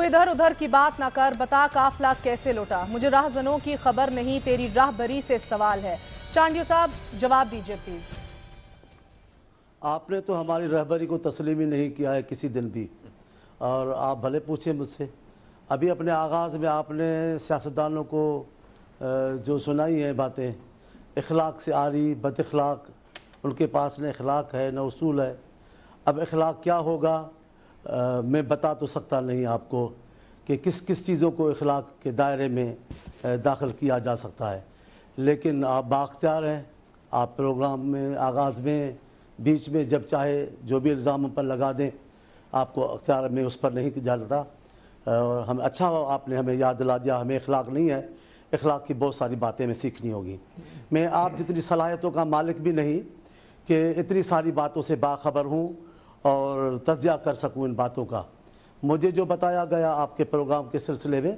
ادھر ادھر کی بات نہ کر، بتا قافلہ کیسے لوٹا، مجھے راہزنوں کی خبر نہیں، تیری راہبری سے سوال ہے۔ چانڈیو صاحب جواب دیجئے پلیز۔ آپ نے تو ہماری رہبری کو تسلیم ہی نہیں کیا ہے کسی دن بھی، اور آپ بھلے پوچھیں مجھ سے۔ ابھی اپنے آغاز میں آپ نے سیاستدانوں کو جو سنائی ہیں باتیں، اخلاق سے عاری، بد اخلاق، ان کے پاس نہ اخلاق ہے نہ اصول ہے۔ اب اخلاق کیا ہوگا میں بتا تو سکتا نہیں آپ کو کہ کس کس چیزوں کو اخلاق کے دائرے میں داخل کیا جا سکتا ہے، لیکن آپ بااختیار ہیں۔ آپ پروگرام میں آغاز میں بیچ میں جب چاہے جو بھی الزام ہم پر لگا دیں، آپ کو اختیار میں اس پر نہیں جاتا۔ اور ہم اچھا ہو آپ نے ہمیں یاد دلا دیا، ہمیں اخلاق نہیں ہے، اخلاق کی بہت ساری باتیں ہمیں سیکھنی ہوگی۔ میں آپ جتنی صلاحیتوں کا مالک بھی نہیں کہ اتنی ساری باتوں سے باخبر ہوں اور تجزیہ کر سکوں ان باتوں کا۔ مجھے جو بتایا گیا آپ کے پروگرام کے سلسلے میں،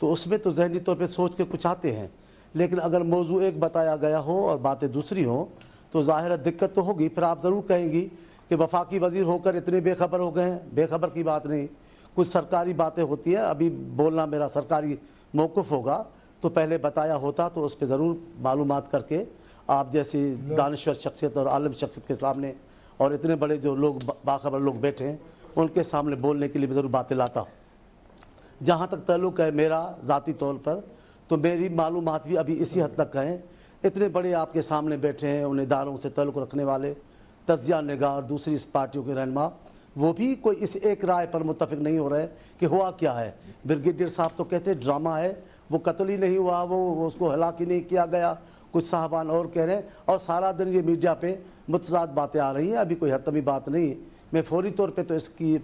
تو اس میں تو ذہنی طور پہ سوچ کے کچھ آتے ہیں، لیکن اگر موضوع ایک بتایا گیا ہو اور باتیں دوسری ہوں تو ظاہر دقت تو ہوگی۔ پھر آپ ضرور کہیں گی کہ وفاقی وزیر ہو کر اتنے بے خبر ہو گئے ہیں۔ بے خبر کی بات نہیں، کچھ سرکاری باتیں ہوتی ہیں۔ ابھی بولنا میرا سرکاری موقف ہوگا، تو پہلے بتایا ہوتا تو اس پہ ضرور معلومات کر کے آپ جیسی دانشور شخصیت اور عالم شخصیت کے سامنے، اور اتنے بڑے جو لوگ باخبر لوگ بیٹھے ہیں ان کے سامنے بولنے کے لیے ضرور باتیں لاتا۔ جہاں تک تعلق ہے میرا ذاتی طور پر، تو میری معلومات بھی ابھی اسی حد تک ہیں۔ اتنے بڑے آپ کے سامنے بیٹھے ہیں ان اداروں سے تعلق رکھنے والے، تجزیہ نگار اور دوسری اس پارٹیوں کے رہنما، وہ بھی کوئی اس ایک رائے پر متفق نہیں ہو رہے کہ ہوا کیا ہے۔ بریگیڈیئر صاحب تو کہتے ہیں ڈرامہ ہے، وہ قتل ہی نہیں ہوا، وہ اس کو ہلاک ہی نہیں کیا گیا، کچھ صاحبان اور کہہ رہے ہیں، اور سارا دن یہ میڈیا پہ متضاد باتیں آ رہی ہیں۔ ابھی کوئی حتمی بات نہیں۔ میں فوری طور پہ تو اس کی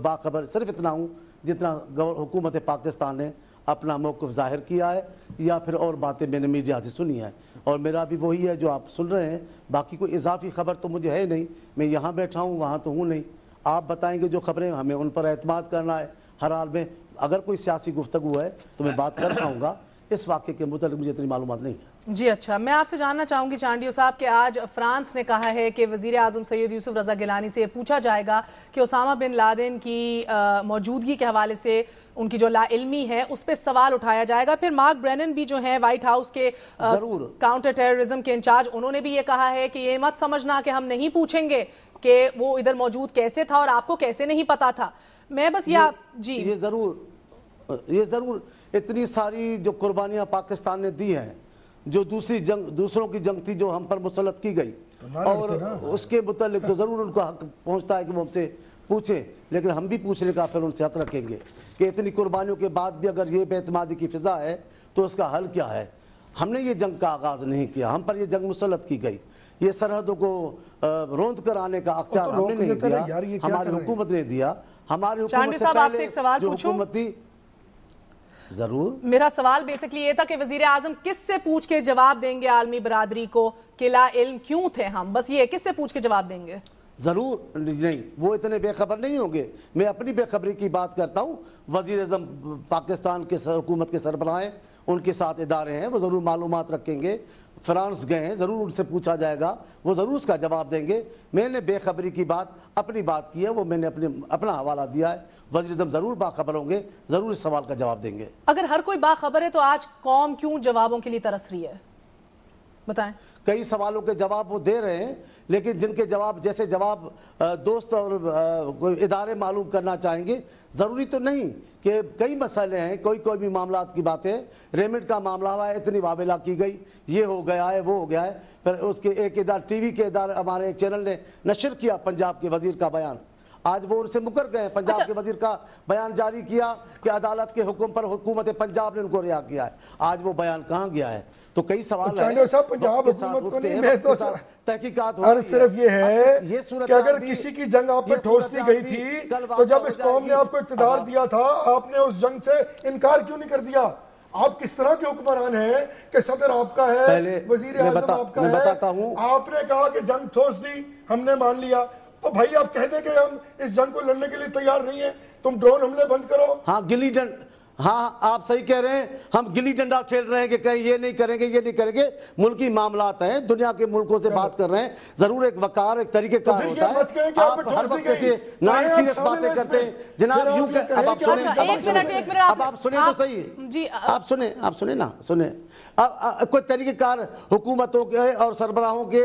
باخبر صرف اتنا ہوں جتنا حکومت پاکستان نے اپنا موقف ظاہر کیا ہے، یا پھر اور باتیں میں نے میڈیا سے سنی ہیں، اور میرا بھی وہی ہے جو آپ سن رہے ہیں۔ باقی کوئی اضافی خبر تو مجھے ہے نہیں، میں یہاں بیٹھا ہوں وہاں تو ہوں نہیں۔ آپ بتائیں گے جو خبریں، ہمیں ان پر اعتماد کرنا ہے ہر حال میں۔ اگر کوئی سیاسی گفتگو ہے تو میں بات کر پاؤں گا، اس واقعے کے متعلق مجھے اتنی معلومات نہیں ہے۔ جی اچھا، میں آپ سے جاننا چاہوں گی چانڈیو صاحب کہ آج فرانس نے کہا ہے کہ وزیر اعظم سید یوسف رضا گیلانی سے پوچھا جائے گا کہ اسامہ بن لادن کی موجودگی کے حوالے سے ان کی جو لا علمی ہے اس پہ سوال اٹھایا جائے گا۔ پھر مارک برینن بھی جو ہیں وائٹ ہاؤس کے کاؤنٹر ٹیررزم کے انچارج، انہوں نے بھی یہ کہا ہے کہ یہ مت سمجھنا کہ ہم نہیں پوچھیں گے کہ وہ ادھر موجود کیسے تھا اور آپ کو کیسے نہیں پتا تھا۔ میں بس یہ ضرور اتنی ساری جو قربانیاں پاکستان نے دی ہیں، جو دوسروں کی جنگ تھی جو ہم پر مسلط کی گئی، اور اس کے متعلق تو ضرور ان کو حق پہنچتا ہے کہ وہ ہم سے پوچھیں، لیکن ہم بھی پوچھنے کا پھر ان سے حق رکھیں گے کہ اتنی قربانیوں کے بعد بھی اگر یہ بے اعتمادی کی فضا ہے تو اس کا حل کیا ہے۔ ہم نے یہ جنگ کا آغاز نہیں کیا، ہم پر یہ جنگ مسلط کی گئی، یہ سرحدوں کو روند کر آنے کا اختیار ہم نے نہیں دیا، ہماری حکومت نے دیا۔ ہماری حکومت سے پہلے جو حکومت تھی، ضرور میرا سوال بیسکلی یہ تھا کہ وزیر اعظم کس سے پوچھ کے جواب دیں گے عالمی برادری کو کہ لا علم کیوں تھے ہم، بس یہ کس سے پوچھ کے جواب دیں گے؟ ضرور نہیں، وہ اتنے بے خبر نہیں ہوں گے۔ میں اپنی بے خبری کی بات کرتا ہوں، وزیر اعظم پاکستان کے حکومت کے سربراہ ہیں، ان کے ساتھ ادارے ہیں، وہ ضرور معلومات رکھیں گے۔ فرانس گئے ہیں، ضرور ان سے پوچھا جائے گا، وہ ضرور اس کا جواب دیں گے۔ میں نے بے خبری کی بات اپنی بات کی ہے، وہ میں نے اپنا حوالہ دیا ہے۔ وزیر اعظم ضرور باخبر ہوں گے، ضرور اس سوال کا جواب دیں گے۔ اگر ہر کوئی باخبر ہے تو آج قوم کیوں جوابوں کے لیے ترس رہی ہے؟ بتائیں۔ کئی سوالوں کے جواب وہ دے رہے ہیں، لیکن جن کے جواب جیسے جواب دوست اور کوئی ادارے معلوم کرنا چاہیں گے، ضروری تو نہیں کہ کئی مسئلے ہیں، کوئی بھی معاملات کی باتیں، ریمٹ کا معاملہ ہوا ہے، اتنی واویلا کی گئی، یہ ہو گیا ہے، وہ ہو گیا ہے، پھر اس کے ایک ادارے ٹی وی کے ادارے، ہمارے ایک چینل نے نشر کیا پنجاب کے وزیر کا بیان، آج وہ ان سے مکر گئے۔ پنجاب کے وزیر کا بیان جاری کیا کہ عدالت کے حکم پر حکومت پنجاب نے ان کو رہا کیا ہے، آج وہ بیان کہاں گیا ہے؟ تو کئی سوال ہیں پنجاب حکومت کو نہیں، میں تو تحقیقات صرف یہ ہے کہ اگر کسی کی جنگ آپ پر ٹھوس دی گئی تھی تو جب اس قوم نے آپ کو اقتدار دیا تھا آپ نے اس جنگ سے انکار کیوں نہیں کر دیا؟ آپ کس طرح کے حکمران ہیں کہ صدر آپ کا ہے، وزیر اعظم آپ کا ہے، آپ نے کہا کہ جنگ ٹھوس دی ہم نے مان لیا، تو بھائی آپ کہہ دیں کہ ہم اس جنگ کو لڑنے کے لیے تیار نہیں ہیں، تم ڈرون حملے بند کرو۔ ہاں، ہاں آپ صحیح کہہ رہے ہیں, ہم گلی ڈنڈا کھیل رہے ہیں کہ کہیں یہ نہیں کریں گے یہ نہیں کریں گے, ملکی معاملات ہیں, دنیا کے ملکوں سے بات کر رہے ہیں, ضرور ایک وقار ایک طریقہ کار ہوتا ہے, آپ ہر وقت سے نان سیریس باتیں کرتے ہیں جناب. یوں کہ اب آپ سنیں, اب آپ سنیں تو صحیح, آپ سنیں نا, سنیں. کوئی طریقہ کار حکومتوں کے اور سربراہوں کے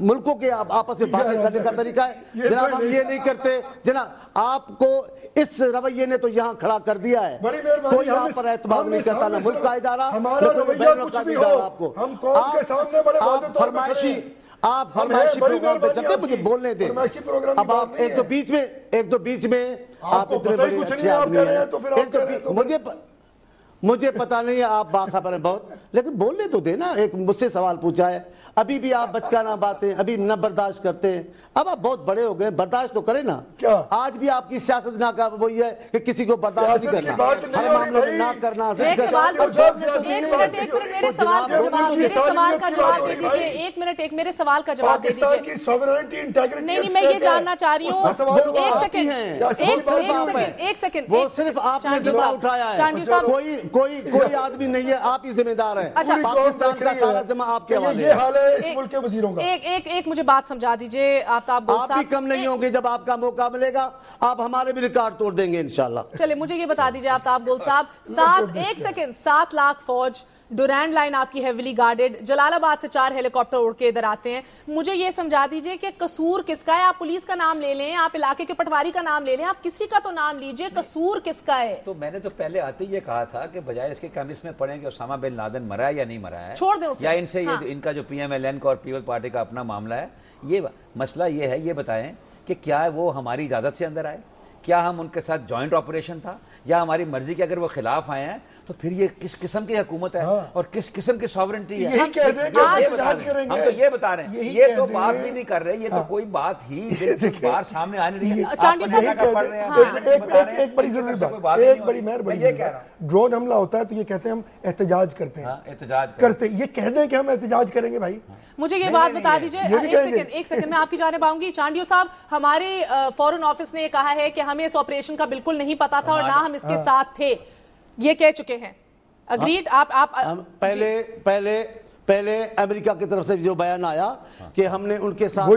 ملکوں کے آپس میں باتیں کرنے کا طریقہ ہے جناب. ہم یہ نہیں کرتے جناب, آپ کو اس رویے نے تو یہاں کھڑا کر دیا ہے, کوئی یہاں پر اعتماد نہیں کرتا, نہ ملک کا ادارہ, ہمارا رویہ کچھ بھی ہو, ہم قوم کے سامنے بڑے واضح طور پر فرمائشی, آپ فرمائشی پروگرام پہ چلتے, مجھے بولنے دیں. اب آپ ایک دو بیچ میں آپ اتنے بڑے اچھے آدمی ہیں, مجھے پتا نہیں ہے, آپ باخبر ہیں بہت, لیکن بولنے تو دے نا. ایک مجھ سے سوال پوچھا ہے, ابھی بھی آپ بچکانہ باتیں ابھی نہ برداشت کرتے ہیں. اب آپ بہت بڑے ہو گئے, برداشت تو کریں نا. آج بھی آپ کی سیاست نہ کا وہی ہے کہ کسی کو برداشت نہیں کرنا, ہر معاملے میں نہ کرنا. ایک منٹ میرے سوال کا جواب دے دیجیے. نہیں, میں یہ جاننا چاہ رہی ہوں, ایک سیکنڈ, وہ صرف آپ نے جملہ اٹھایا ہے, کوئی آدمی نہیں ہے, آپ ہی ذمہ دار ہیں. پاکستان کا سارا ذمہ آپ کے حوالے ہے. یہ حال ہے اس ملک کے وزیروں کا. ایک مجھے بات سمجھا دیجئے آفتاب گول صاحب. آپ بھی کم نہیں ہوں گے, جب آپ کا موقع ملے گا آپ ہمارے بھی ریکارڈ توڑ دیں گے انشاءاللہ. چلے مجھے یہ بتا دیجئے آفتاب گول صاحب, 7 لاکھ فوج, ڈورینڈ لائن آپ کی ہیویلی گارڈڈ, جلال آباد سے 4 ہیلی کاپٹر اڑ کے ادھر آتے ہیں. مجھے یہ سمجھا دیجئے کہ قصور کس کا ہے؟ آپ پولیس کا نام لے لیں, آپ علاقے کے پٹواری کا نام لے لیں, آپ کسی کا تو نام لیجئے, قصور کس کا ہے؟ تو میں نے تو پہلے آتے یہ کہا تھا کہ بجائے اس کے کیمس میں پڑھیں کہ اسامہ بن لادن مرا ہے یا نہیں مرا ہے, چھوڑ دیں اسے, یا ان سے ان کا جو پی ایم ایل این کا اور پیپلز پارٹی کا اپنا معاملہ ہے. یہ مسئلہ یہ ہے, یہ بتائیں کہ کیا وہ ہماری اجازت سے اندر آئے, کیا ہم ان کے ساتھ جوائنٹ آپریشن تھا, یا ہماری مرضی کے اگر وہ خلاف آئے ہیں تو پھر یہ کس قسم کی حکومت ہے اور کس قسم کی سوورنٹی ہے؟ ہم تو یہ بتا رہے ہیں, یہ تو بات بھی نہیں کر رہے, یہ تو کوئی بات ہی باہر سامنے آنے نہیں ہے. ایک بڑی ضروری بات, ایک بڑی مہربانی, ڈرون حملہ ہوتا ہے تو یہ کہتے ہیں ہم احتجاج کرتے ہیں, احتجاج کرتے ہیں, یہ کہہ دیں کہ ہم احتجاج کریں گے. بھائی مجھے یہ بات بتا دیجئے, ایک سیکنڈ میں آپ کی جانب آؤں گی. چانڈیو صاحب, ہمارے فورن آفس نے یہ کہا ہے کہ ہمیں اس آپریشن کا بالکل نہیں پتا تھا اور نہ ہم اس کے ساتھ تھے, یہ کہہ چکے ہیں. اگریڈ. آپ پہلے امریکہ کی طرف سے جو بیان آیا کہ ہم نے ان کے ساتھ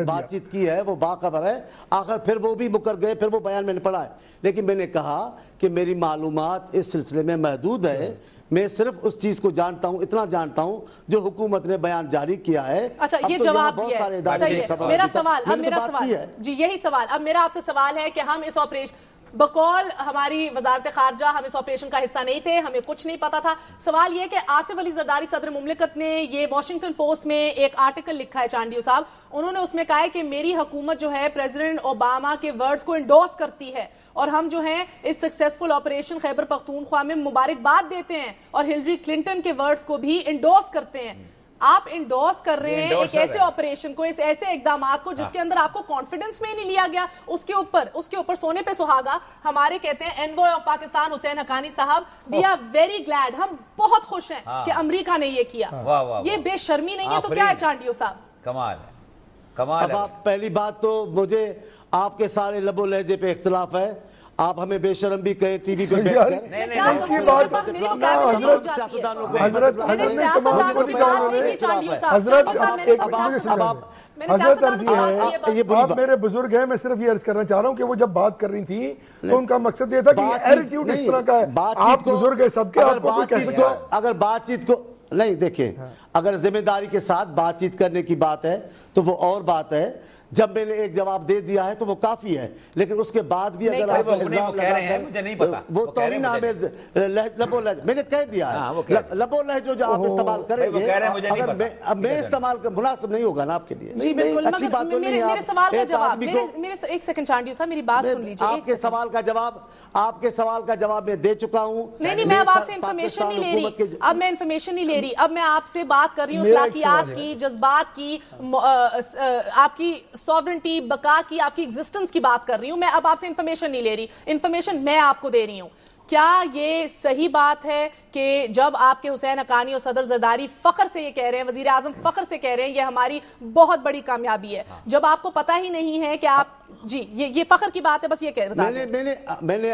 بات چیت کی ہے, وہ باخبر ہے. آخر پھر وہ بھی مکر گئے, پھر وہ بیان میں نے پڑھا ہے, لیکن میں نے کہا کہ میری معلومات اس سلسلے میں محدود ہے. میں صرف اس چیز کو جانتا ہوں, اتنا جانتا ہوں جو حکومت نے بیان جاری کیا ہے. اچھا, یہ جواب دیا ہے, صحیح ہے. میرا سوال جی یہی سوال, اب میرا آپ سے سوال ہے کہ ہم اس آپریشن بقول ہماری وزارت خارجہ ہم اس آپریشن کا حصہ نہیں تھے, ہمیں کچھ نہیں پتا تھا. سوال یہ کہ آصف علی زرداری صدر مملکت نے یہ واشنگٹن پوسٹ میں ایک آرٹیکل لکھا ہے چانڈیو صاحب, انہوں نے اس میں کہا ہے کہ میری حکومت جو ہے پریزیڈنٹ اوباما کے ورڈز کو انڈورس کرتی ہے اور ہم جو ہیں اس سکسیسفل آپریشن خیبر پختونخوا میں مبارکباد دیتے ہیں اور ہلری کلنٹن کے ورڈز کو بھی انڈورس کرتے ہیں. آپ انڈورس کر رہے ہیں ایک ایسے آپریشن کو, اس ایسے اقدامات کو جس کے اندر آپ کو کانفیڈنس میں نہیں لیا گیا. اس کے اوپر سونے پہ سہاگا ہمارے کہتے ہیں انوائے آف پاکستان حسین حقانی صاحب, وی آر ویری گلیڈ, ہم بہت خوش ہیں کہ امریکہ نے یہ کیا. یہ بے شرمی نہیں ہے تو کیا ہے چانڈیو صاحب؟ کمال ہے, کمال ہے. اب پہلی بات تو مجھے آپ کے سارے لب و لہجے پہ اختلاف ہے, آپ ہمیں بے شرم بھی کہیں ٹی وی پہ بیٹھ آپ میرے بزرگ ہیں, میں صرف یہ عرض کرنا چاہ رہا ہوں کہ وہ جب بات کر رہی تھی تو ان کا مقصد یہ تھا کہ یہ ایٹیٹیوڈ اس طرح کا ہے. آپ بزرگ ہیں سب کے, آپ کو کوئی کہہ سکتا ہے. اگر بات چیت کو نہیں دیکھیں, اگر ذمہ داری کے ساتھ بات چیت کرنے کی بات ہے تو وہ اور بات ہے. جب میں نے ایک جواب دے دیا ہے تو وہ کافی ہے, لیکن اس کے بعد بھی اگر آپ وہ توہین آمیز لب و لہجہ میں نے کہہ دیا ہے, لب و لہجہ جو آپ استعمال کریں گے اگر میں استعمال مناسب نہیں ہوگا نا آپ کے لیے. جی بالکل, مگر میرے سوال کا جواب, ایک سیکنڈ چانڈیو صاحب میری بات سن لیجیے. آپ کے سوال کا جواب میں دے چکا ہوں. نہیں, میں اب آپ سے انفارمیشن نہیں لے رہی, اب میں آپ سے بات کر رہی ہوں اخلاقیات کی, جذبات کی, آپ کی سوورنٹی, بقا کی, آپ کی ایگزسٹنس کی بات کر رہی ہوں. میں اب آپ سے انفارمیشن نہیں لے رہی, انفارمیشن میں آپ کو دے رہی ہوں. کیا یہ صحیح بات ہے کہ جب آپ کے حسین حقانی اور صدر زرداری فخر سے یہ کہہ رہے ہیں, وزیر اعظم فخر سے کہہ رہے ہیں یہ ہماری بہت بڑی کامیابی ہے, جب آپ کو پتہ ہی نہیں ہے کہ آپ, جی یہ فخر کی بات ہے, بس یہ کہہ رہا میں نے